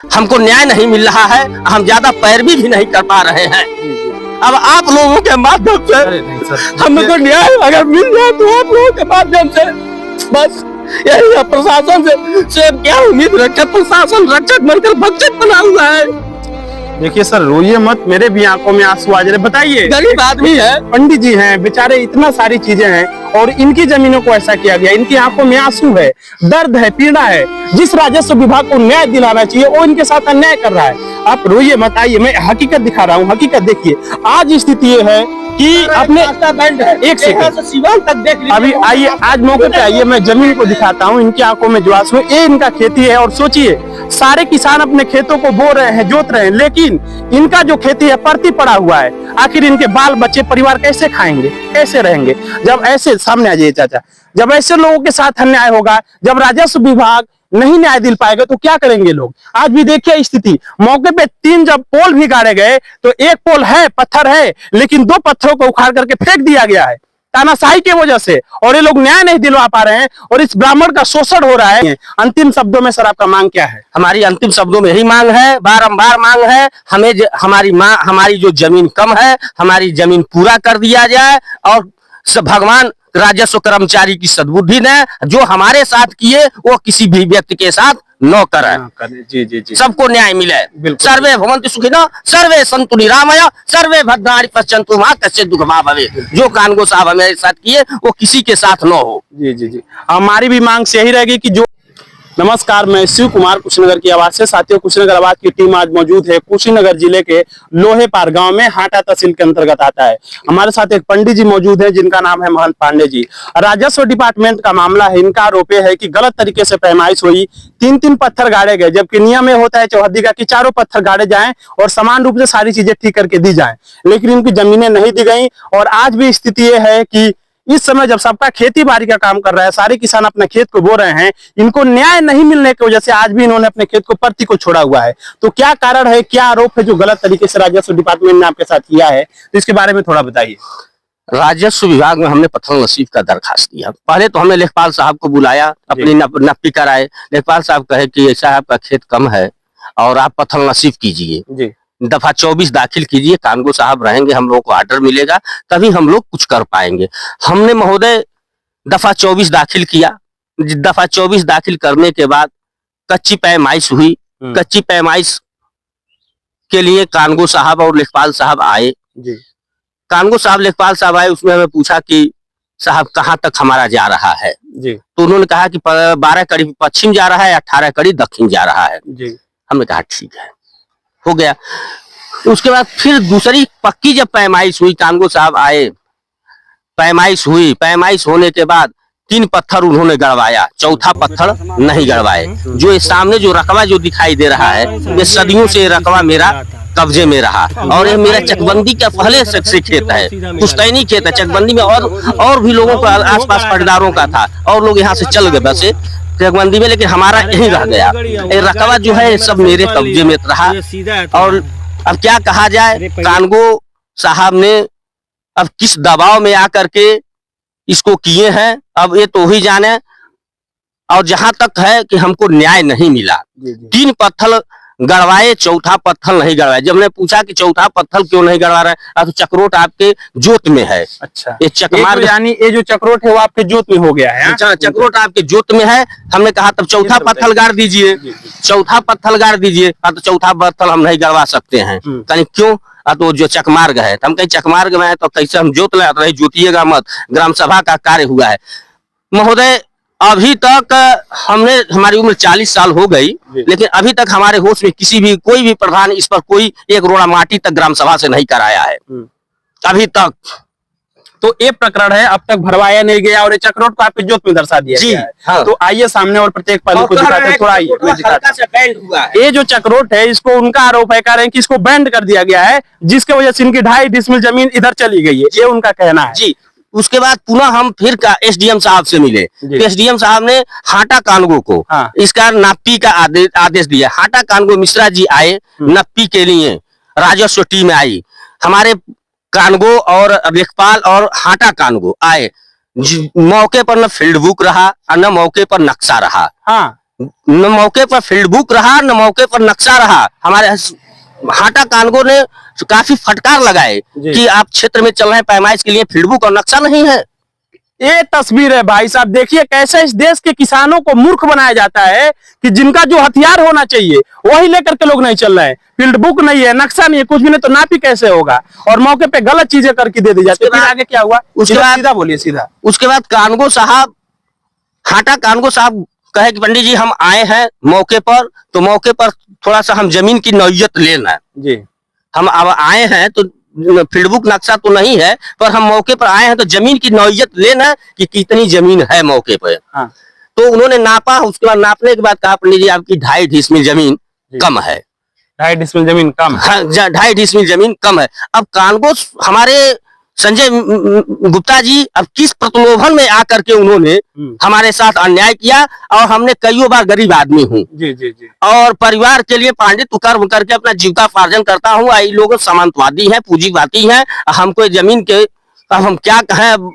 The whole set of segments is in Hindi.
हमको न्याय नहीं मिल रहा है, हम ज्यादा पैरवी भी नहीं कर पा रहे हैं। अब आप लोगों के माध्यम से हमको न्याय अगर मिल जाए तो आप लोगों के माध्यम से बस यही है। प्रशासन से क्या उम्मीद रखे? प्रशासन रक्षक बनकर भक्षक बना हुआ है। देखिए सर, रोइए मत, मेरे भी आंखों में आंसू आ जा रहे। बताइए, गरीब आदमी है, पंडित जी हैं बेचारे, इतना सारी चीजें हैं और इनकी जमीनों को ऐसा किया गया। इनकी आंखों में आंसू है, दर्द है, पीड़ा है। जिस राजस्व विभाग को न्याय दिलाना चाहिए वो इनके साथ अन्याय कर रहा है। आप रोइए मत, आइए मैं हकीकत दिखा रहा हूँ। हकीकत देखिए, आज स्थिति ये है कि अपने एक सेकंड तक देख अभी आइए, आज मौके पे आइए, मैं जमीन को दिखाता हूँ। इनकी आंखों में जो आंसू है, ये इनका खेती है। और सोचिए, सारे किसान अपने खेतों को बो रहे हैं, जोत रहे हैं, लेकिन इनका जो खेती है परती पड़ा हुआ है। आखिर इनके बाल बच्चे परिवार कैसे खाएंगे, कैसे रहेंगे? जब ऐसे सामने आ जाइए चाचा, जब ऐसे लोगों के साथ अन्याय होगा, जब राजस्व विभाग नहीं न्याय दिल पाएगा तो क्या करेंगे लोग? आज भी देखिए स्थिति, मौके पे 3 जब पोल भी गाड़े गए तो एक पोल है, पत्थर है, लेकिन 2 पत्थरों को उखाड़ करके फेंक दिया गया है तानाशाही की वजह से। और ये लोग न्याय नहीं दिलवा पा रहे हैं और इस ब्राह्मण का शोषण हो रहा है। अंतिम शब्दों में सर आपका मांग क्या है? हमारी अंतिम शब्दों में यही मांग है, बारंबार मांग है, हमें हमारी जो जमीन कम है, हमारी जमीन पूरा कर दिया जाए। और भगवान राजस्व कर्मचारी की सद्बुद्धि ने जो हमारे साथ किए वो किसी भी व्यक्ति के साथ न करें। जी। सबको न्याय मिले। सर्वे भवन्तु सुखिनः, सर्वे सन्तु निरामया, सर्वे भद्राणि पश्यन्तु मा कश्चित् दुःखं मा भवेत्। जो कानगो साहब हमारे साथ किए वो किसी के साथ न हो। जी। हमारी भी मांग से यही रहेगी कि जो नमस्कार, मैं शिव कुमार, कुशीनगर की आवाज से। साथियों, कुशीनगर आवाज की टीम आज मौजूद है कुशीनगर जिले के लोहेपार गांव में, हाटा तहसील के अंतर्गत आता है। हमारे साथ एक पंडित जी मौजूद है जिनका नाम है महंत पांडे जी। राजस्व डिपार्टमेंट का मामला है। इनका आरोप है कि गलत तरीके से पैमाइश हुई, 3 पत्थर गाड़े गए, जबकि नियम में होता है चौहद्दी का कि 4 पत्थर गाड़े जाएं और समान रूप से सारी चीजें ठीक करके दी जाएं, लेकिन इनकी जमीनें नहीं दी गई। और आज भी स्थिति यह है कि इस समय जब सबका खेती बाड़ी का काम कर रहा है, सारे किसान अपने खेत को बो रहे हैं, इनको न्याय नहीं मिलने की वजह से आज भी इन्होंने अपने खेत को परती को छोड़ा हुआ है। तो क्या कारण है, क्या आरोप है जो गलत तरीके से राजस्व डिपार्टमेंट ने आपके साथ किया है, तो इसके बारे में थोड़ा बताइए। राजस्व विभाग में हमने पत्थर नसीब का दरखास्त दिया। पहले तो हमने लेखपाल साहब को बुलाया, अपनी नप्पी कराए। लेखपाल साहब कहे कि ऐसा आपका खेत कम है और आप पत्थर नसीब कीजिए, दफा 24 दाखिल कीजिए, कानगो साहब रहेंगे, हम लोग को ऑर्डर मिलेगा, तभी हम लोग कुछ कर पाएंगे। हमने महोदय दफा 24 दाखिल किया। दफा 24 दाखिल करने के बाद कच्ची पैमाइश हुई। कच्ची पैमाइश के लिए कानगो साहब और लेखपाल साहब आए। कानगो साहब, लेखपाल साहब आए, उसमें हमें पूछा कि साहब कहाँ तक हमारा जा रहा है तो उन्होंने कहा कि 12 कड़ी पश्चिम जा रहा है, 18 कड़ी दक्षिण जा रहा है। हमने कहा ठीक है, हो गया। उसके बाद फिर दूसरी पक्की जब पैमाइश हुई, कानगो साहब आए, पैमाइश हुई। पैमाइश होने के बाद 3 पत्थर उन्होंने गड़वाया, चौथा पत्थर नहीं गड़वाए। जो सामने जो रकबा जो दिखाई दे रहा है, ये सदियों से रकबा मेरा कब्जे में रहा और ये मेरा चकबंदी का पहले से खेत है, पुश्तैनी खेत है। चकबंदी में और भी लोगों का आसपास पटदारों का था और लोग यहाँ से चल गए बसे चकबंदी में, लेकिन हमारा यही रह गया। ये रकबा जो है सब मेरे कब्जे में रहा। और अब क्या कहा जाए, कानगो साहब ने अब किस दबाव में आकर के इसको किए हैं, अब ये तो ही जाने। और जहां तक है कि हमको न्याय नहीं मिला, 3 पत्थर गड़वाए, चौथा पत्थर नहीं गड़वाए। जब हमने पूछा कि चौथा पत्थर क्यों नहीं गड़वा रहे, तो चक्रोट आपके जोत में है। अच्छा, ये चकमार्ग, यानी ये जो चक्रोट है वो आपके जोत में हो गया है। चक्रोट आपके जोत में है। हमने कहा तब चौथा पत्थर गाड़ दीजिए, चौथा पत्थर गाड़ दीजिए। तो चौथा पत्थर हम नहीं गड़वा सकते हैं। कहीं क्यों? तो जो चकमार्ग है, हम कहीं चकमार्ग में है तो कैसे हम जोत ले? तो जोतिएगा मत, ग्राम सभा का कार्य हुआ है। महोदय, अभी तक हमारी उम्र 40 साल हो गई, लेकिन अभी तक हमारे होश में कोई भी प्रधान इस पर कोई एक रोड़ा माटी तक ग्राम सभा से नहीं कराया है अभी तक। तो ये प्रकरण है, अब तक भरवाया नहीं गया और ये चक्रोट को आपके जोत में दर्शा दिया गया है। हाँ। तो आइए सामने और प्रत्येक पहलू को दिखाते हैं, थोड़ा आइए। ये जो चक्रोट है, इसको उनका आरोप है, कह रहे हैं कि इसको बैंड कर दिया गया है, जिसके वजह से इनकी 2.5 डिसमिल जमीन इधर चली गई है, ये उनका कहना है जी। उसके बाद पुनः हम फिर एसडीएम साहब से मिले। एसडीएम साहब ने हाटा कानगो को इसका नप्पी का आदेश दिया। हाटा कानगो मिश्रा जी आए नप्पी के लिए, राजस्व टीम आई, हमारे कानगो और लेखपाल और हाटा कानगो आए। मौके पर न फील्ड बुक रहा और न मौके पर नक्शा रहा। न मौके पर फील्ड बुक रहा, न मौके पर नक्शा रहा। हमारे हाटा कानगो ने काफी फटकार लगाए कि आप क्षेत्र में चल रहे हैं पैमाइश के लिए, फील्ड बुक और नक्शा नहीं है। ये तस्वीर है भाई साहब, देखिए कैसे इस देश के किसानों को मूर्ख बनाया जाता है कि जिनका जो हथियार होना चाहिए वही लेकर के लोग नहीं चल रहे हैं। फील्ड बुक नहीं है, नक्शा नहीं है, कुछ भी नहीं, तो नापी कैसे होगा, और मौके पे गलत चीजें करके दे दी जाती है। फिर आगे क्या हुआ उसके बाद सीधा बोलिए सीधा। उसके बाद कानगो साहब, हाटा कानगो साहब कहे कि पंडित जी हम आए हैं मौके पर, तो मौके पर थोड़ा सा हम जमीन की नौयत लेना जी। हम अब आए हैं तो फील्ड बुक नक्शा तो नहीं है, पर हम मौके पर आए हैं तो जमीन की नौयत लेना कि कितनी जमीन है मौके पर। हाँ। तो उन्होंने नापा, उसके बाद नापने के बाद कहा पंडित जी आपकी 2.5 डिसमिल जमीन कम है। 2.5 डिसमिल जमीन कम है। हाँ, 2.5 डिसमिल जमीन कम है। अब कानगो हमारे संजय गुप्ता जी अब किस प्रलोभन में आकर के उन्होंने हमारे साथ अन्याय किया, और हमने कईयों बार गरीब आदमी हूँ जी जी जी, और परिवार के लिए पांडित्य कर्म करके अपना जीविकापार्जन करता हूँ। ये लोग सामंतवादी हैं, पूंजीवादी हैं, हमको जमीन के अब हम क्या कहें,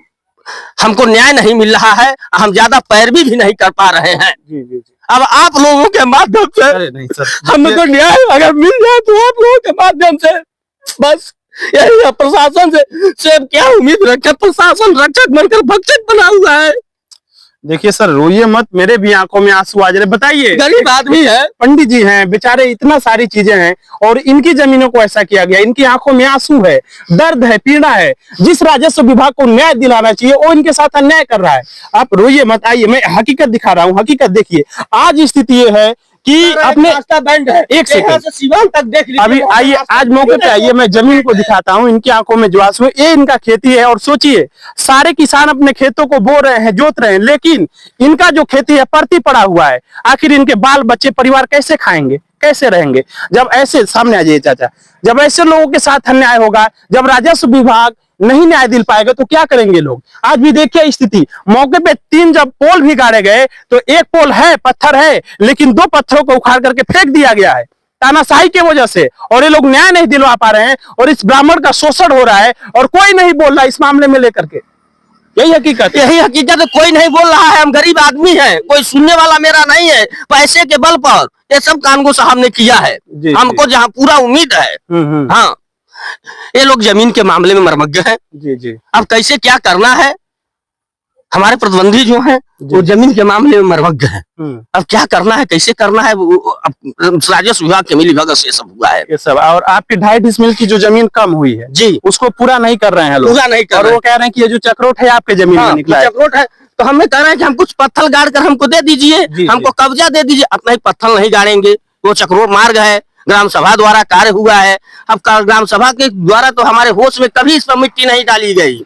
हमको न्याय नहीं मिल रहा है, हम ज्यादा पैरवी भी नहीं कर पा रहे हैं। जी जी जी। अब आप लोगों के माध्यम से नहीं सर, हमको न्याय अगर मिल जाए तो आप लोगों के माध्यम से बस यही है। प्रशासन से क्या उम्मीद रखे, प्रशासन रक्षक बनकर भक्षक बना हुआ है। देखिए सर रोइए मत, मेरे भी आंखों में आंसू आ जा रहे। बताइए, गरीब आदमी है, पंडित जी हैं बेचारे, इतना सारी चीजें हैं और इनकी जमीनों को ऐसा किया गया, इनकी आंखों में आंसू है, दर्द है, पीड़ा है। जिस राजस्व विभाग को न्याय दिलाना चाहिए वो इनके साथ अन्याय कर रहा है। आप रोइए मत, आइए मैं हकीकत दिखा रहा हूँ। हकीकत देखिए, आज स्थिति ये है कि अपने बैंड है, एक सेकंड से सीवान तक देख लीजिए। अभी आइए, आज मौके पे आइए, मैं जमीन को दिखाता हूँ। इनकी आंखों में जो आंसू है, ये इनका खेती है। और सोचिए, सारे किसान अपने खेतों को बो रहे हैं, जोत रहे हैं, लेकिन इनका जो खेती है परती पड़ा हुआ है। आखिर इनके बाल बच्चे परिवार कैसे खाएंगे, कैसे रहेंगे? जब ऐसे सामने आ जाइए चाचा, जब ऐसे लोगों के साथ अन्याय होगा, जब राजस्व विभाग नहीं न्याय दिल पाएगा तो क्या करेंगे लोग? आज भी देखिए स्थिति, मौके पे 3 जब पोल भी गाड़े गए तो एक पोल है, पत्थर है, लेकिन 2 पत्थरों को उखाड़ करके फेंक दिया गया है तानाशाही की वजह से, और ये लोग न्याय नहीं दिलवा पा रहे हैं और इस ब्राह्मण का शोषण हो रहा है और कोई नहीं बोल रहा इस मामले में लेकर के। यही हकीकत है, कोई नहीं बोल रहा है। हम गरीब आदमी हैं, कोई सुनने वाला मेरा नहीं है। पैसे के बल पर ये सब कानगो साहब ने किया है, हमको जहाँ पूरा उम्मीद है। हाँ, ये लोग जमीन के मामले में मर्मज्ञ हैं। जी जी। अब कैसे क्या करना है, हमारे प्रतिबंधी जो हैं वो जमीन के मामले में मर्मज्ञ हैं। अब क्या करना है, कैसे करना है, राजस्व विभाग के मिली भगत से सब हुआ है ये सब। और आपकी 2.5 डिसमिल की जो जमीन कम हुई है जी, उसको पूरा नहीं कर रहे हैं लोग, पूरा नहीं कर रहे। और वो कह रहे हैं कि ये जो चक्रोट है आपके जमीन में निकला है। चक्रोट है तो हमें कह रहे हैं कि हम कुछ पत्थर गाड़ कर हमको दे दीजिए, हमको कब्जा दे दीजिए। अपना ही पत्थर नहीं गाड़ेंगे, वो चक्रोट मार्ग है, ग्राम सभा द्वारा कार्य हुआ है। अब ग्राम सभा के द्वारा तो हमारे होश में कभी इस पर मिट्टी नहीं डाली गई।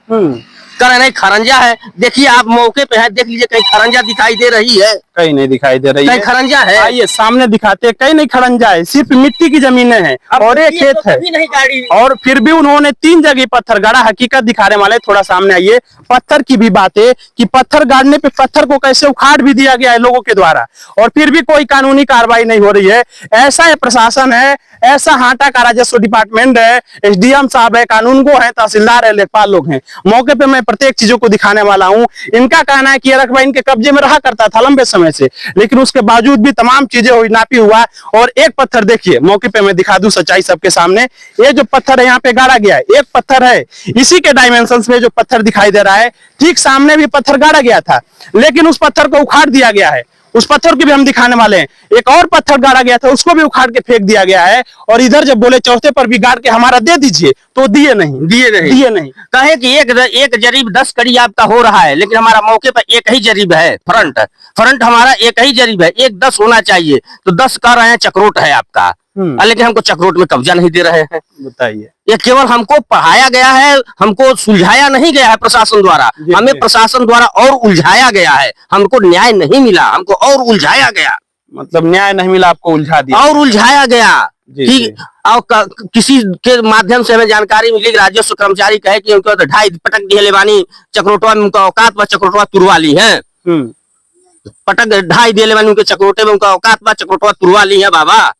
कह रहे नहीं खरंजा है, देखिए आप मौके पे है, देख लीजिए कहीं खरंजा दिखाई दे रही है? कहीं नहीं दिखाई दे रही है। कहीं खरंजा है? आइए सामने दिखाते हैं, कहीं नहीं खरंजा है, सिर्फ मिट्टी की जमीनें हैं और एक खेत है। नहीं गाड़ी, और फिर भी उन्होंने 3 जगह पत्थर गाड़ा। हकीकत दिखाने वाले थोड़ा सामने आइए। पत्थर की भी बात है कि पत्थर गाड़ने पे पत्थर को कैसे उखाड़ भी दिया गया है लोगों के द्वारा, और फिर भी कोई कानूनी कार्रवाई नहीं हो रही है। ऐसा है प्रशासन है, ऐसा हाटा का राजस्व डिपार्टमेंट है, SDM साहब है, कानून को है, तहसीलदार है, लेखपाल लोग हैं। मौके पे मैं प्रत्येक चीजों को दिखाने वाला हूँ। इनका कहना है कि ये रकबा इनके कब्जे में रहा करता था लंबे समय से, लेकिन उसके बावजूद भी तमाम चीजें हुई, नापी हुआ। और एक पत्थर देखिए, मौके पे मैं दिखा दूं सच्चाई सबके सामने। ये जो पत्थर है यहाँ पे गाड़ा गया है, एक पत्थर है, इसी के डायमेंशंस में जो पत्थर दिखाई दे रहा है, ठीक सामने भी पत्थर गाड़ा गया था, लेकिन उस पत्थर को उखाड़ दिया गया है। उस पत्थर की भी हम दिखाने वाले हैं। एक और पत्थर गाड़ा गया था, उसको भी उखाड़ के फेंक दिया गया है। और इधर जब बोले चौथे पर भी गाड़ के हमारा दे दीजिए, तो दिए नहीं। कहे कि एक जरीब 10 कड़ी आपका हो रहा है, लेकिन हमारा मौके पर एक ही जरीब है, फ्रंट हमारा एक ही जरीब है, एक 10 होना चाहिए, तो 10 कह रहे हैं चक्रोट है आपका, लेकिन हमको चक्रोट में कब्जा नहीं दे रहे हैं। बताइए, ये केवल हमको पढ़ाया गया है, हमको सुलझाया नहीं गया है प्रशासन द्वारा। हमें प्रशासन द्वारा और उलझाया गया है, हमको न्याय नहीं मिला, हमको और उलझाया गया। मतलब न्याय नहीं मिला, आपको उलझा दिया और उलझाया गया। ठीक, और किसी के माध्यम से हमें जानकारी मिली, राजस्व कर्मचारी कहे कि उनको 2.5 पटक दिए बानी चक्रोटवा में, उनका औकात पर चक्रोटवा तुरवा ली है। पटक 2.5 दिए बानी उनके चक्रोटे में, उनका औकात पर चक्रोटवा तुरवा ली है बाबा।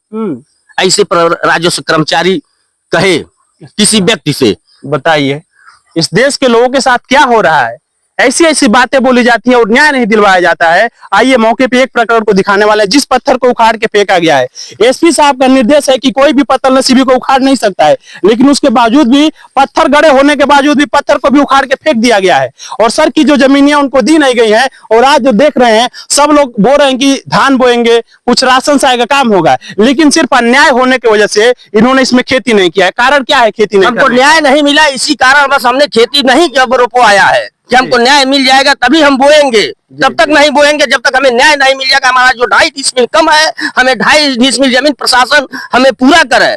ऐसे राजस्व कर्मचारी कहे किसी व्यक्ति से। बताइए, इस देश के लोगों के साथ क्या हो रहा है? ऐसी ऐसी बातें बोली जाती है और न्याय नहीं दिलवाया जाता है। आइए मौके पे एक प्रकरण को दिखाने वाले हैं जिस पत्थर को उखाड़ के फेंका गया है। एसपी साहब का निर्देश है कि कोई भी पत्थर नसीबी को उखाड़ नहीं सकता है, लेकिन उसके बावजूद भी पत्थर गड़े होने के बावजूद भी पत्थर को भी उखाड़ के फेंक दिया गया है और सर की जो जमीनें उनको दी नहीं गई है। और आज जो देख रहे हैं सब लोग बोल रहे हैं कि धान बोएंगे, कुछ राशन से आएगा, काम होगा, लेकिन सिर्फ अन्याय होने की वजह से इन्होंने इसमें खेती नहीं किया है। कारण क्या है खेती नहीं हमको न्याय नहीं मिला, इसी कारण बस हमने खेती नहीं रोपवाया है कि हमको न्याय मिल जाएगा तभी हम बोएंगे, तब तक नहीं बोएंगे जब तक हमें न्याय नहीं मिल जाएगा। हमारा जो 2.5 डिसमिल कम है, हमें 2.5 डिसमिल जमीन प्रशासन हमें पूरा करे,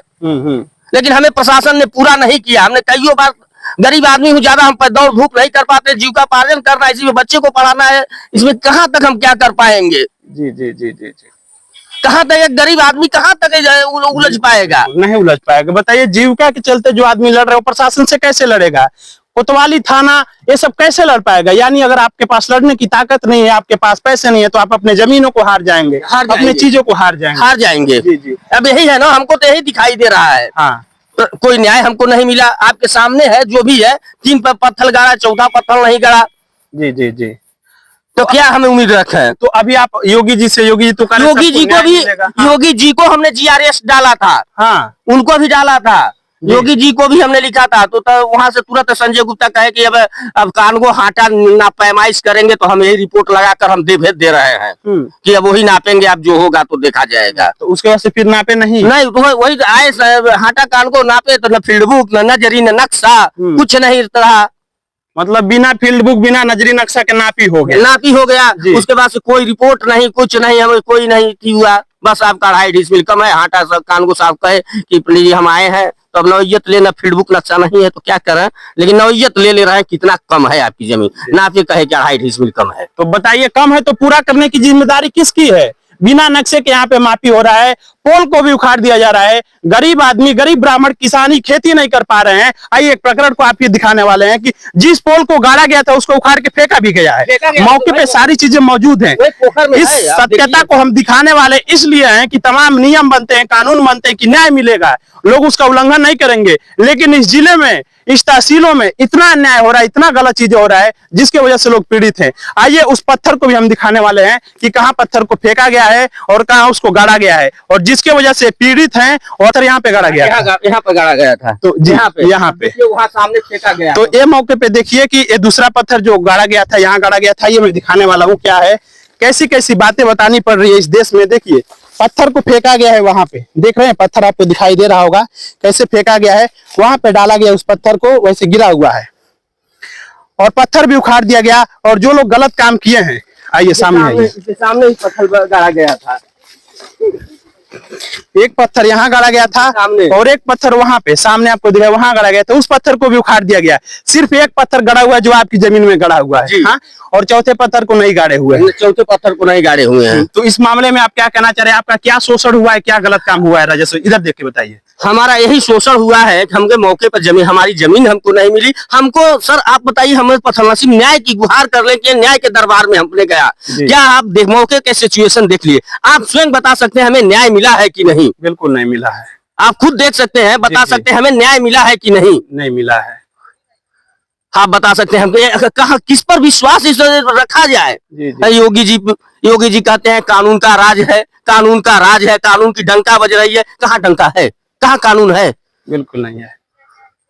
लेकिन हमें प्रशासन ने पूरा नहीं किया। हमने कईयों बार, गरीब आदमी हूँ, ज्यादा हम दौड़ धूप नहीं कर पाते, जीविका पार्जन करना है, इसी में बच्चे को पढ़ाना है, इसमें कहाँ तक हम क्या कर पाएंगे। जी जी जी जी जी कहाँ तक एक गरीब आदमी कहाँ तक उलझ पाएगा, नहीं उलझ पाएगा। बताइए जीविका के चलते जो आदमी लड़ रहा है वो प्रशासन से कैसे लड़ेगा? कोतवाली थाना ये सब कैसे लड़ पाएगा? यानी अगर आपके पास लड़ने की ताकत नहीं है, आपके पास पैसे नहीं है, तो आप अपने जमीनों को हार जाएंगे, अपने चीजों को हार जाएंगे। जी जी। अब यही है ना, हमको तो यही दिखाई दे रहा है। हाँ, तो कोई न्याय हमको नहीं मिला। आपके सामने है जो भी है, 3 पत्थर गाड़ा, 14 पत्थर नहीं गड़ा। जी जी जी। तो क्या हमें उम्मीद रखें? तो अभी आप योगी जी से, योगी जी तो योगी जी को भी, योगी जी को हमने GRS डाला था, हाँ, उनको भी डाला था, योगी जी को भी हमने लिखा था। तो वहां से तुरंत संजय गुप्ता कहे कि अब कानगो हाटा ना पैमाइश करेंगे, तो हम यही रिपोर्ट लगाकर हम भेज दे रहे हैं कि अब वही नापेंगे, अब जो होगा तो देखा जाएगा। तो उसके बाद से फिर नापे नहीं तो वही आए हाटा कानगो नापे, तो न फील्ड बुक, न नजरी, न नक्शा, कुछ नहीं रहा। मतलब बिना फील्ड बुक, बिना नजरी नक्शा के नापी हो गया। उसके बाद से कोई रिपोर्ट नहीं, कुछ नहीं, हमें कोई नहीं की हुआ। बस आपका 2.5 डिसमिल कम है, हाटा कानगो साहब कहे कि प्लीज हम आए हैं, तो अब नौयत लेना, फील्ड बुक नक्शा नहीं है तो क्या करें, लेकिन नौयत ले रहे हैं। कितना कम है आपकी जमीन, ना फिर कहे कि 2.5 डिसमिल कम है। तो बताइए कम है तो पूरा करने की जिम्मेदारी किसकी है? बिना नक्शे के यहाँ पे मापी हो रहा है, पोल को भी उखाड़ दिया जा रहा है। गरीब आदमी, गरीब ब्राह्मण किसानी खेती नहीं कर पा रहे हैं। आइए एक प्रकरण को आपको दिखाने वाले हैं कि जिस पोल को गाड़ा गया था उसको उखाड़ के फेंका भी गया है। मौके पे सारी चीजें मौजूद हैं। इस सत्यता को हम दिखाने वाले इसलिए हैं कि तमाम नियम बनते हैं, कानून बनते हैं कि न्याय मिलेगा, लोग उसका उल्लंघन नहीं करेंगे। लेकिन इस जिले में, इस तहसीलों में इतना अन्याय हो रहा है, इतना गलत चीजें हो रहा है, जिसकी वजह से लोग पीड़ित हैं। आइए उस पत्थर को भी हम दिखाने वाले हैं कि कहाँ पत्थर को फेंका गया है और कहाँ उसको गाड़ा गया है, और जिसके वजह से पीड़ित हैं। और यहाँ पे गाड़ा गया, यहाँ पे गाड़ा गया था, तो यहाँ पे वहाँ सामने फेंका गया। तो ये मौके पे देखिए कि ये दूसरा पत्थर जो गाड़ा गया था, यहाँ गाड़ा गया था, ये मैं दिखाने वाला हूँ क्या है। कैसी कैसी बातें बतानी पड़ रही है इस देश में। देखिए पत्थर को फेंका गया है, वहां पे देख रहे हैं, पत्थर आपको दिखाई दे रहा होगा कैसे फेंका गया है। वहां पे डाला गया उस पत्थर को, वैसे गिरा हुआ है और पत्थर भी उखाड़ दिया गया। और जो लोग गलत काम किए हैं, आइए सामने आइए। सामने ही पत्थर गाड़ा गया था, एक पत्थर यहाँ गाड़ा गया था और एक पत्थर वहां पे सामने आपको दिखा, वहां गाड़ा गया था। उस पत्थर को भी उखाड़ दिया गया। सिर्फ एक पत्थर गड़ा हुआ है जो आपकी जमीन में गड़ा हुआ है, हाँ? और चौथे पत्थर को नहीं गाड़े हुए हैं। चौथे पत्थर को नहीं गाड़े हुए हैं। तो इस मामले में आप क्या कहना चाह रहे हैं? आपका क्या शोषण हुआ है, क्या गलत काम हुआ है? राजस्व इधर देख के बताइए। हमारा यही शोषण हुआ है कि हमके मौके पर जमीन, हमारी जमीन हमको नहीं मिली। हमको सर आप बताइए, हमें पत्थर नसीब न्याय की गुहार कर ले कि न्याय के दरबार में हमने गया। क्या आप मौके के सिचुएशन देख लिए, आप स्वयं बता सकते हैं हमें न्याय मिला है कि नहीं? बिल्कुल नहीं मिला है। आप खुद देख सकते हैं, बता सकते हैं हमें न्याय मिला है कि नहीं? नहीं मिला है। आप बता सकते हैं हमको कहाँ, किस पर विश्वास रखा जाए? योगी जी कहते हैं कानून का राज है, कानून का राज है, कानून की डंका बज रही है। कहाँ डंका है, कहाँ कानून है? बिल्कुल नहीं है।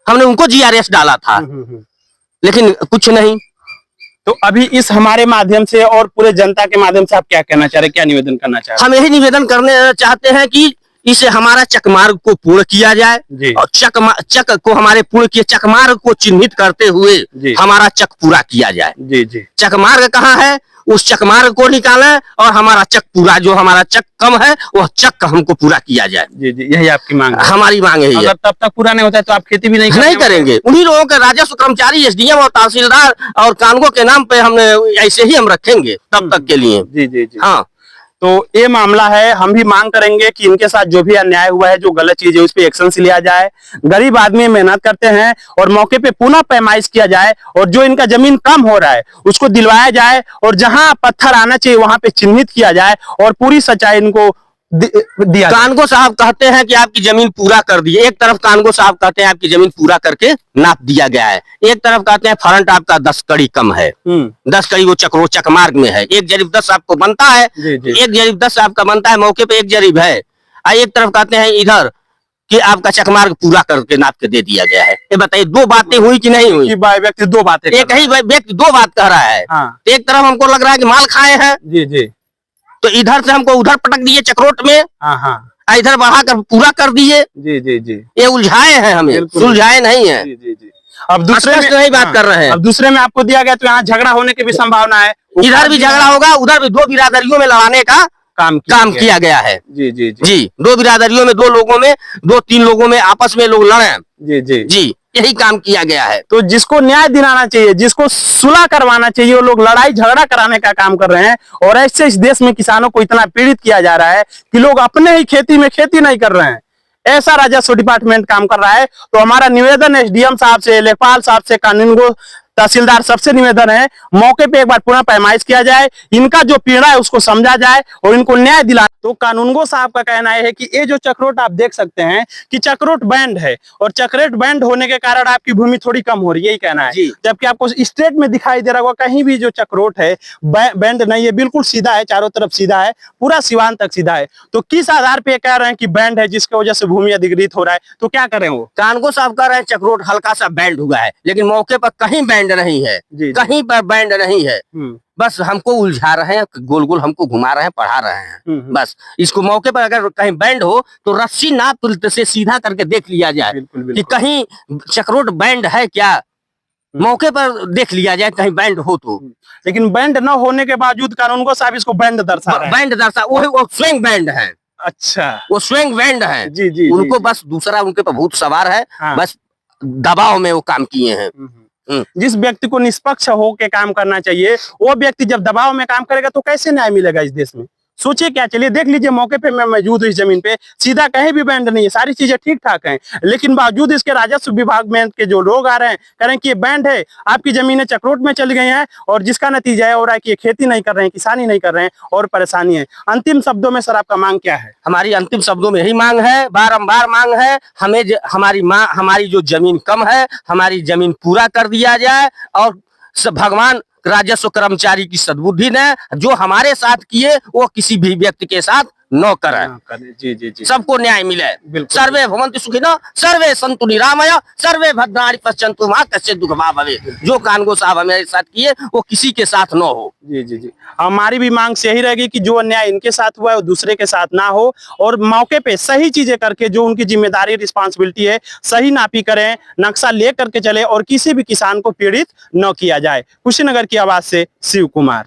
हमने उनको GRS डाला था, लेकिन कुछ नहीं। तो अभी इस हमारे माध्यम से और पूरे जनता के माध्यम से आप क्या कहना चाह रहे हैं, क्या निवेदन करना चाह रहे हैं? हम यही निवेदन करने चाहते हैं कि इसे हमारा चकमार्ग को पूर्ण किया जाए और चक को हमारे पूर्ण किए, चकमार्ग को चिन्हित करते हुए हमारा चक पूरा किया जाए। जी। चकमार्ग कहाँ है, उस चकमार्ग को निकालें और हमारा चक पूरा, जो हमारा चक कम है वह चक हमको पूरा किया जाए। जी, यही आपकी मांग है? हमारी मांग है। अगर तब तक पूरा नहीं होता है तो आप खेती भी नहीं करेंगे। उन्हीं लोगों के राजस्व कर्मचारी, SDM और तहसीलदार और कानगो के नाम पे हमने ऐसे ही हम रखेंगे तब तक के लिए। जी। हाँ, तो ये मामला है। हम भी मांग करेंगे कि इनके साथ जो भी अन्याय हुआ है, जो गलत चीज है, उस पे एक्शन लिया जाए। गरीब आदमी मेहनत करते हैं और मौके पे पुनः पैमाइश किया जाए और जो इनका जमीन कम हो रहा है उसको दिलवाया जाए और जहां पत्थर आना चाहिए वहां पे चिन्हित किया जाए और पूरी सच्चाई इनको दिया जाए। कानगो साहब कहते हैं कि आपकी जमीन पूरा कर दिए, एक तरफ कानगो साहब कहते हैं आपकी जमीन पूरा करके नाप दिया गया है, एक तरफ कहते हैं फ्रंट आपका 10 कड़ी कम है, 10 कड़ी वो चकमार्ग में है, 1 जरीब 10 आपको बनता है, जी, जी। 1 जरीब 10 आपका बनता है, मौके पे 1 जरीब है, और एक तरफ कहते हैं इधर कि आपका चकमार्ग पूरा करके नाप के दे दिया गया है। ये बताइए दो बातें हुई कि नहीं हुई? कि व्यक्ति दो बातें कर एक रहा ही व्यक्ति दो बात कह रहा है। हाँ। एक तरफ हमको लग रहा है कि माल खाए हैं, जी, जी। तो इधर से हमको उधर पटक दिए चक्रोट में, हाँ, हाँ। और इधर बढ़ाकर पूरा कर दिए। जी, जी, जी। ये उलझाए हैं हमें, बिल्कुल। सुलझाए नहीं है। जी, जी, जी। अब दूसरे में नहीं बात कर रहे हैं। अब दूसरे में आपको दिया गया तो यहाँ झगड़ा होने की भी संभावना है। इधर भी झगड़ा होगा, उधर भी दो बिरादरियों में लड़ाने का काम किया गया है। जी, जी, जी। जी, दो बिरादरियों में, 2 लोगों में, 2-3 लोगों में आपस में लोग लड़े। जी, जी। जी, यही काम किया गया है। तो जिसको न्याय दिलाना चाहिए, जिसको सुलह करवाना चाहिए, वो लोग लड़ाई झगड़ा कराने का काम कर रहे हैं। और ऐसे इस देश में किसानों को इतना पीड़ित किया जा रहा है कि लोग अपने ही खेती में खेती नहीं कर रहे हैं। ऐसा राजस्व डिपार्टमेंट काम कर रहा है। तो हमारा निवेदन एसडीएम साहब से, लेखपाल साहब से, कानूनगो तहसीलदार सबसे निवेदन है, मौके पे एक बार पुनः पैमाइश किया जाए, इनका जो पीड़ा है उसको समझा जाए और इनको न्याय दिला। तो कानूनगो साहब का कहना है कि ये जो चक्रोट आप देख सकते हैं कि चक्रोट बैंड है, और चक्रोट बैंड होने के कारण आपकी भूमि थोड़ी कम हो रही है, यही कहना है। जबकि आपको स्ट्रेट में दिखाई दे रहा होगा, कहीं भी जो चक्रोट है बैंड नहीं है, बिल्कुल सीधा है, चारों तरफ सीधा है, पूरा सिवान तक सीधा है। तो किस आधार पे कह रहे हैं कि बैंड है जिसकी वजह से भूमि अधिग्रहित हो रहा है? तो क्या करें? वो कानगो साहब कह रहे हैं चक्रोट हल्का सा बैंड हुआ है, लेकिन मौके पर कहीं बैंड नहीं है। जी, जी। कहीं पर बैंड नहीं है। बस हमको उलझा रहे हैं, गोल गोल हमको घुमा रहे हैं, पढ़ा रहे हैं। बस इसको मौके पर अगर कहीं बैंड हो तो रस्सी नाप से सीधा करके देख लिया जाए। बिल्कुल, कि बिल्कुल। कहीं चक्रोट बैंड है क्या, मौके पर देख लिया जाए कहीं बैंड हो तो। लेकिन बैंड न होने के बावजूद कानूनगो साहब इसको बैंड दर्शा रहे हैं। बैंड दर्शा वो स्विंग बैंड है। अच्छा, वो स्विंग बैंड है। जी, जी, उनको जी। बस दूसरा उनके पर भूत सवार है। हाँ। बस दबाव में वो काम किए हैं। जिस व्यक्ति को निष्पक्ष होकर काम करना चाहिए, वो व्यक्ति जब दबाव में काम करेगा तो कैसे न्याय मिलेगा इस देश में? सोचिए क्या। चलिए देख लीजिए, मौके पे मैं मौजूद हूँ इस जमीन पे, सीधा कहीं भी बैंड नहीं है, सारी चीजें ठीक ठाक हैं, लेकिन बावजूद इसके राजस्व विभाग में के जो लोग आ रहे हैं कह रहे हैं कि ये बैंड है, आपकी जमीनें चक्रोट में चली गई हैं, और जिसका नतीजा है हो रहा है कि ये खेती नहीं कर रहे हैं, किसानी नहीं कर रहे हैं और परेशानी है। अंतिम शब्दों में सर आपका मांग क्या है? हमारी अंतिम शब्दों में यही मांग है, बारंबार मांग है, हमें हमारी जो जमीन कम है, हमारी जमीन पूरा कर दिया जाए, और भगवान राजस्व कर्मचारी की सद्बुद्धि ने जो हमारे साथ किए वो किसी भी व्यक्ति के साथ न करें। जी, जी, जी। सबको न्याय मिले। बिल्कुल। सर्वे भवन्तु सुखिनः, सर्वे सन्तु निरामय, सर्वे भद्राणि पश्यन्तु मा कश्चित् दुःखं मा भवेत्। जो कानगो साहब हमारे साथ किए वो किसी के साथ न हो। जी, जी, जी। हमारी भी मांग से यही रहेगी कि जो अन्याय इनके साथ हुआ है वो दूसरे के साथ ना हो, और मौके पे सही चीजें करके जो उनकी जिम्मेदारी रिस्पांसिबिलिटी है सही नापी करें, नक्शा ले करके चले, और किसी भी किसान को पीड़ित न किया जाए। कुशीनगर की आवाज से शिव कुमार।